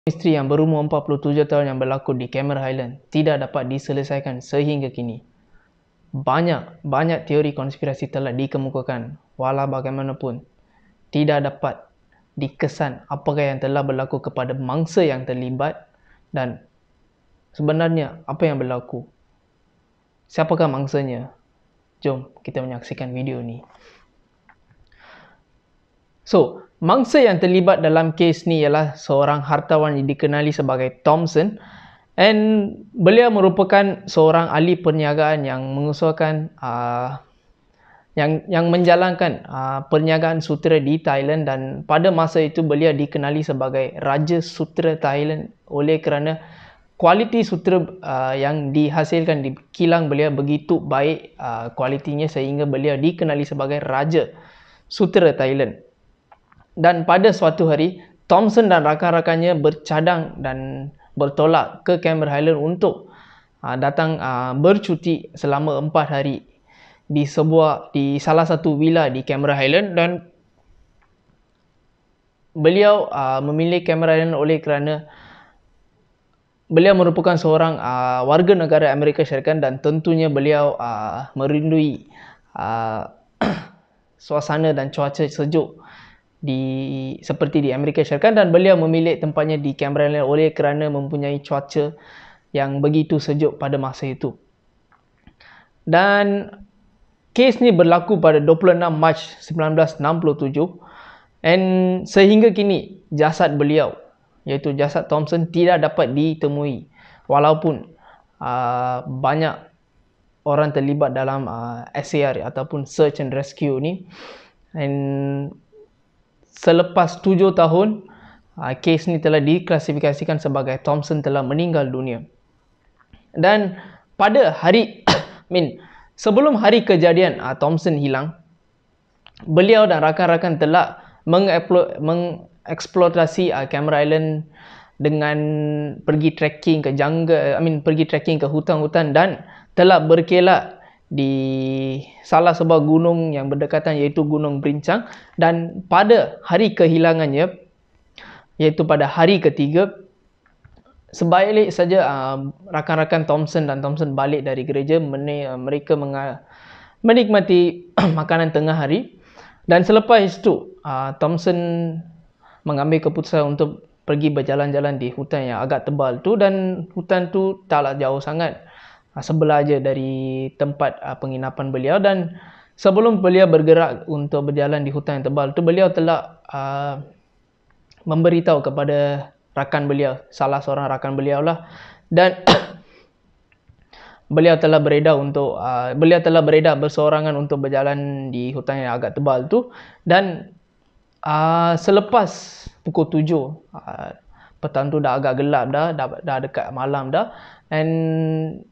Misteri yang berumur 47 tahun yang berlaku di Cameron Highland tidak dapat diselesaikan sehingga kini. Banyak teori konspirasi telah dikemukakan, walau bagaimanapun tidak dapat dikesan apakah yang telah berlaku kepada mangsa yang terlibat dan sebenarnya apa yang berlaku. Siapakah mangsanya? Jom kita menyaksikan video ni. So, mangsa yang terlibat dalam kes ni ialah seorang hartawan yang dikenali sebagai Thompson, and beliau merupakan seorang ahli perniagaan yang mengusahakan yang menjalankan perniagaan sutera di Thailand, dan pada masa itu beliau dikenali sebagai Raja Sutera Thailand oleh kerana kualiti sutera yang dihasilkan di kilang beliau begitu baik kualitinya sehingga beliau dikenali sebagai Raja Sutera Thailand. Dan pada suatu hari, Thompson dan rakan-rakannya bercadang dan bertolak ke Cameron Highland untuk datang bercuti selama 4 hari di salah satu villa di Cameron Highland, dan beliau memilih Cameron Highland oleh kerana beliau merupakan seorang warga negara Amerika Syarikat dan tentunya beliau merindui suasana dan cuaca sejuk seperti di Amerika Syarikat, dan beliau memilih tempatnya di Cameron Highland oleh kerana mempunyai cuaca yang begitu sejuk pada masa itu. Dan kes ni berlaku pada 26 Mac 1967, and sehingga kini jasad beliau, iaitu jasad Thompson, tidak dapat ditemui walaupun banyak orang terlibat dalam SAR ataupun Search and Rescue ni. And selepas 7 tahun, kes ni telah diklasifikasikan sebagai Thompson telah meninggal dunia. Dan pada hari sebelum hari kejadian Thompson hilang, beliau dan rakan-rakan telah mengeksploitasi Cameron Highland dengan pergi trekking ke pergi trekking ke hutan-hutan dan telah berkelak di salah sebuah gunung yang berdekatan, iaitu Gunung Berincang. Dan pada hari kehilangannya, iaitu pada hari ketiga, sebalik saja rakan-rakan Thompson balik dari gereja, mereka menikmati makanan tengah hari, dan selepas itu Thompson mengambil keputusan untuk pergi berjalan-jalan di hutan yang agak tebal tu, dan hutan tu taklah jauh sangat, sebelah aja dari tempat penginapan beliau. Dan sebelum beliau bergerak untuk berjalan di hutan yang tebal tu, beliau telah memberitahu kepada rakan beliau, salah seorang rakan beliau lah, dan beliau telah beredar bersorangan untuk berjalan di hutan yang agak tebal tu. Dan selepas pukul 7 petang tu dah agak gelap dah dekat malam dah, and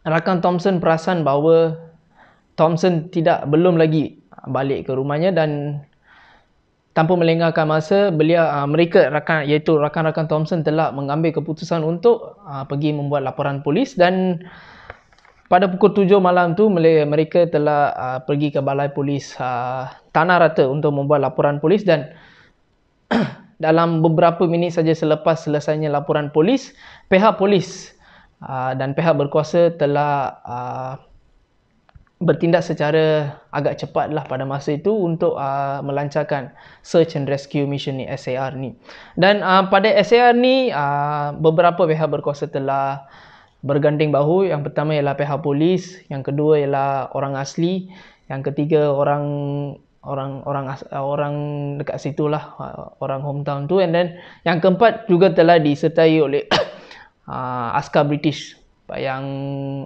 rakan Thompson perasan bahawa Thompson belum lagi balik ke rumahnya, dan tanpa melengahkan masa, rakan-rakan Thompson telah mengambil keputusan untuk pergi membuat laporan polis. Dan pada pukul 7 malam tu, mereka telah pergi ke balai polis Tanah Rata untuk membuat laporan polis. Dan dalam beberapa minit saja selepas selesainya laporan polis, pihak polis dan pihak berkuasa telah bertindak secara agak cepatlah pada masa itu untuk melancarkan Search and Rescue Mission ni, SAR ni. Dan pada SAR ni, beberapa pihak berkuasa telah berganding bahu. Yang pertama ialah pihak polis, yang kedua ialah orang asli, yang ketiga orang dekat situlah, orang hometown tu, and then yang keempat juga telah disertai oleh askar British yang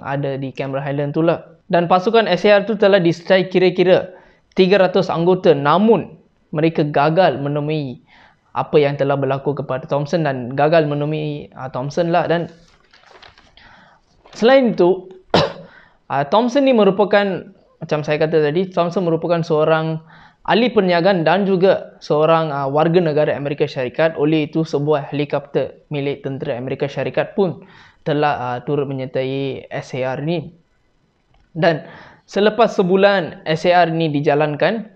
ada di Cameron Highland tu lah. Dan pasukan SAR tu telah disertai kira-kira 300 anggota, namun mereka gagal menemui apa yang telah berlaku kepada Thompson, dan gagal menemui Thompson lah. Dan selain itu, Thompson ni merupakan, macam saya kata tadi, Thompson merupakan seorang ahli perniagaan dan juga seorang warga negara Amerika Syarikat. Oleh itu, sebuah helikopter milik tentera Amerika Syarikat pun telah turut menyertai SAR ni. Dan selepas sebulan SAR ni dijalankan,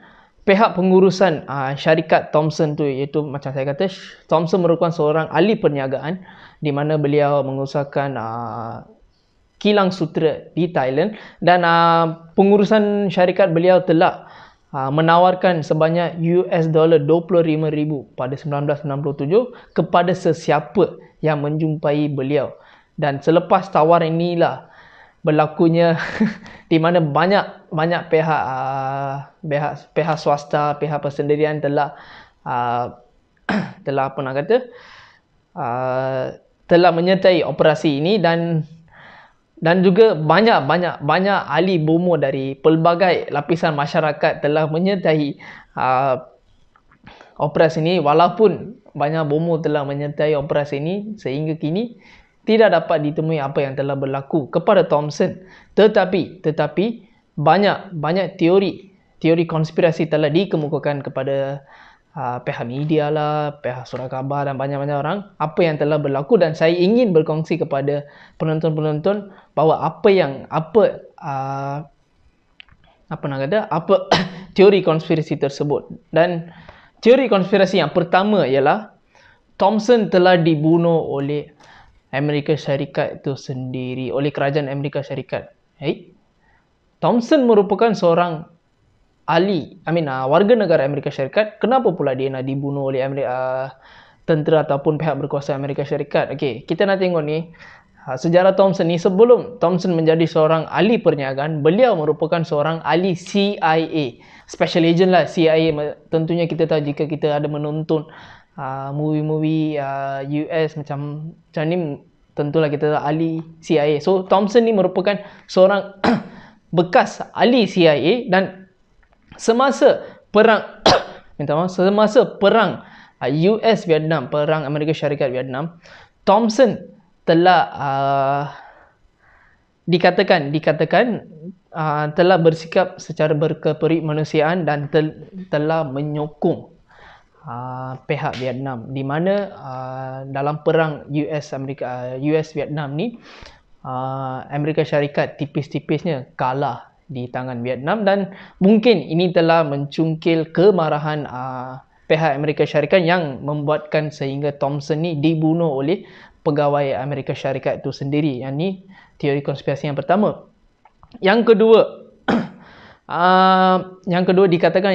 pihak pengurusan syarikat Thomson tu, iaitu macam saya kata, Thomson merupakan seorang ahli perniagaan di mana beliau mengusahakan kilang sutera di Thailand, dan pengurusan syarikat beliau telah menawarkan sebanyak $25,000 pada 1997 kepada sesiapa yang menjumpai beliau. Dan selepas tawaran inilah berlakunya di mana banyak pihak swasta, pihak persendirian telah apa nak kata, telah menyertai operasi ini, dan juga banyak ahli bomo dari pelbagai lapisan masyarakat telah menyertai operasi ini. Walaupun banyak bomo telah menyertai operasi ini, sehingga kini tidak dapat ditemui apa yang telah berlaku kepada Thomson. Tetapi banyak teori konspirasi telah dikemukakan kepada pihak media lah, pihak surat khabar dan banyak-banyak orang apa yang telah berlaku, dan saya ingin berkongsi kepada penonton-penonton bahawa apa teori konspirasi tersebut. Dan teori konspirasi yang pertama ialah Thomson telah dibunuh oleh Amerika Syarikat itu sendiri, oleh kerajaan Amerika Syarikat. Thomson merupakan seorang warga negara Amerika Syarikat. Kenapa pula dia nak dibunuh oleh tentera ataupun pihak berkuasa Amerika Syarikat? Okey, kita nak tengok ni sejarah Thomson ni. Sebelum Thomson menjadi seorang ahli perniagaan, beliau merupakan seorang ahli CIA, special agent lah. CIA tentunya kita tahu jika kita ada menonton movie-movie US macam ni, tentulah kita tahu ahli CIA. So Thomson ni merupakan seorang bekas ahli CIA, dan semasa perang US Vietnam, perang Amerika Syarikat Vietnam, Thomson telah dikatakan telah bersikap secara berkemanusiaan dan telah menyokong pihak Vietnam, di mana dalam perang US Vietnam ni Amerika Syarikat tipis-tipisnya kalah di tangan Vietnam, dan mungkin ini telah mencungkil kemarahan pihak Amerika Syarikat yang membuatkan sehingga Thomson ni dibunuh oleh pegawai Amerika Syarikat itu sendiri. Yang ni teori konspirasi yang pertama. Yang kedua dikatakan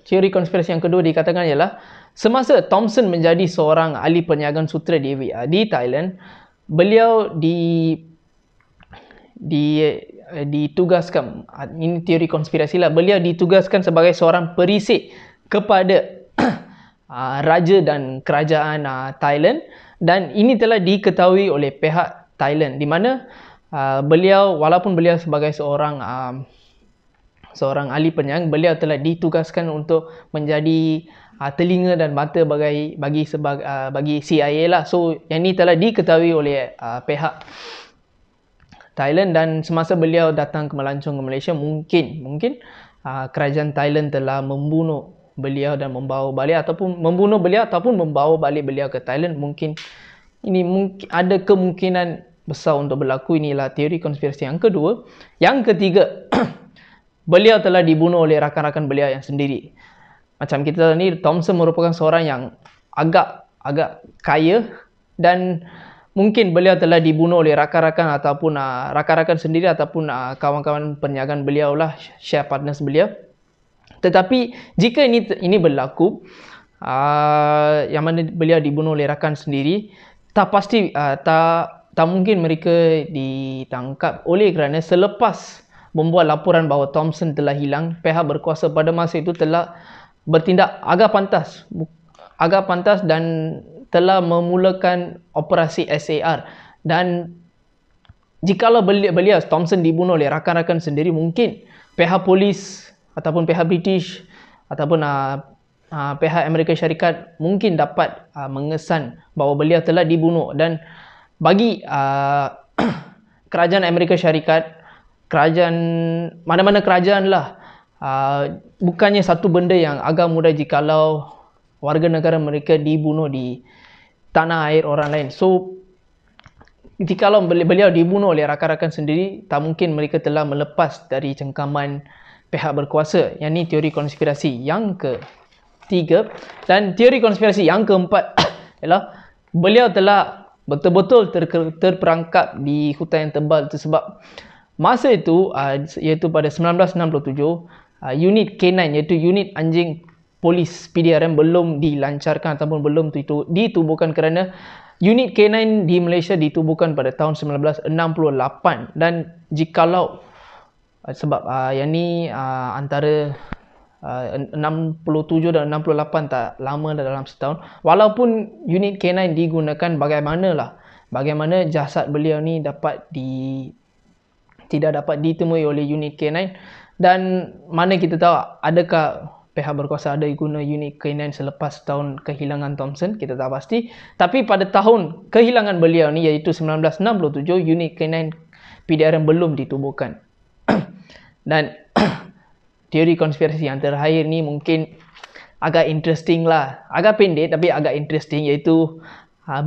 teori konspirasi yang kedua dikatakan ialah semasa Thomson menjadi seorang ahli perniagaan sutera di Thailand, beliau ditugaskan, ini teori konspirasi lah, beliau ditugaskan sebagai seorang perisik kepada raja dan kerajaan Thailand, dan ini telah diketahui oleh pihak Thailand, di mana beliau, walaupun beliau sebagai seorang ahli perniagaan, beliau telah ditugaskan untuk menjadi telinga dan mata bagi CIA lah. So yang ini telah diketahui oleh pihak Thailand, dan semasa beliau datang ke melancong ke Malaysia, mungkin kerajaan Thailand telah membunuh beliau dan membawa balik, ataupun membawa balik beliau ke Thailand. Mungkin ada kemungkinan besar untuk berlaku. Inilah teori konspirasi yang kedua. Yang ketiga, beliau telah dibunuh oleh rakan-rakan beliau yang sendiri. Macam kita ni, Thomson merupakan seorang yang agak kaya, dan mungkin beliau telah dibunuh oleh rakan-rakan ataupun rakan-rakan sendiri ataupun kawan-kawan perniagaan beliau lah, share partners beliau. Tetapi jika ini berlaku, yang mana beliau dibunuh oleh rakan sendiri, tak mungkin mereka ditangkap, oleh kerana selepas membuat laporan bahawa Thomson telah hilang, pihak berkuasa pada masa itu telah bertindak agak pantas dan telah memulakan operasi SAR. Dan jikalau beliau Thomson dibunuh oleh rakan-rakan sendiri, mungkin pihak polis ataupun pihak British ataupun pihak Amerika Syarikat mungkin dapat mengesan bahawa beliau telah dibunuh. Dan bagi kerajaan Amerika Syarikat, mana-mana kerajaan lah, bukannya satu benda yang agak mudah jikalau warga negara mereka dibunuh di tanah air orang lain. So jikalau beliau dibunuh oleh rakan-rakan sendiri, tak mungkin mereka telah melepas dari cengkaman pihak berkuasa. Yang ni teori konspirasi yang ketiga. Dan teori konspirasi yang keempat ialah beliau telah betul-betul terperangkap di hutan yang tebal tersebab masa itu iaitu pada 1967 unit K9 iaitu unit anjing polis PDRM belum dilancarkan ataupun belum ditubuhkan kerana unit K9 di Malaysia ditubuhkan pada tahun 1968 dan jikalau sebab yang ni antara 67 dan 68 tak lama dalam setahun. Walaupun unit K9 digunakan bagaimana jasad beliau ni tidak dapat ditemui oleh unit K9 dan mana kita tahu adakah pihak berkuasa ada guna unit K9 selepas tahun kehilangan Thompson, kita tak pasti. Tapi pada tahun kehilangan beliau ni iaitu 1967 unit K9 PDRM belum ditubuhkan. Dan teori konspirasi yang terakhir ni mungkin agak interesting lah. Agak pendek tapi agak interesting, iaitu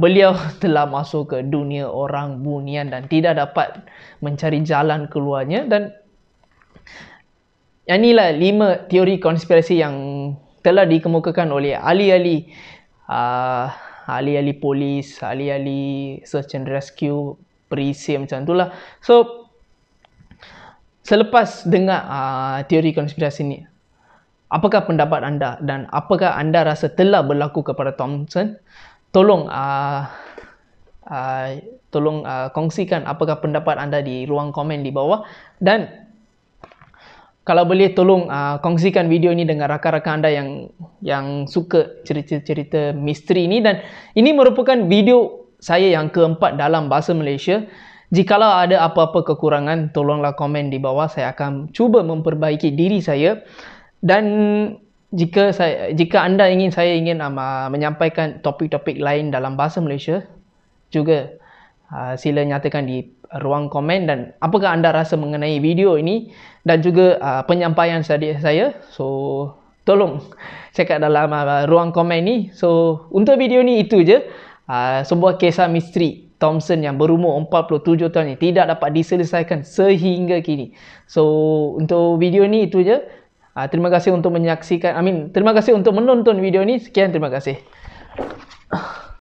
beliau telah masuk ke dunia orang bunian dan tidak dapat mencari jalan keluarnya. Dan yang inilah 5 teori konspirasi yang telah dikemukakan oleh ahli-ahli polis, ahli-ahli search and rescue, perisi macam itulah. So selepas dengar teori konspirasi ni, apakah pendapat anda dan apakah anda rasa telah berlaku kepada Thompson? Tolong kongsikan apakah pendapat anda di ruang komen di bawah, dan kalau boleh tolong kongsikan video ini dengan rakan-rakan anda yang suka cerita-cerita misteri ini. Dan ini merupakan video saya yang keempat dalam bahasa Malaysia. Jikalau ada apa-apa kekurangan, tolonglah komen di bawah. Saya akan cuba memperbaiki diri saya. Dan jika anda ingin menyampaikan topik-topik lain dalam bahasa Malaysia, juga sila nyatakan di ruang komen dan apakah anda rasa mengenai video ini dan juga penyampaian saya. So tolong cakap dalam ruang komen ni. So untuk video ni itu je, sebuah kisah misteri Thompson yang berumur 47 tahun ni tidak dapat diselesaikan sehingga kini. So untuk video ni itu je. Terima kasih untuk menonton video ni. Sekian, terima kasih.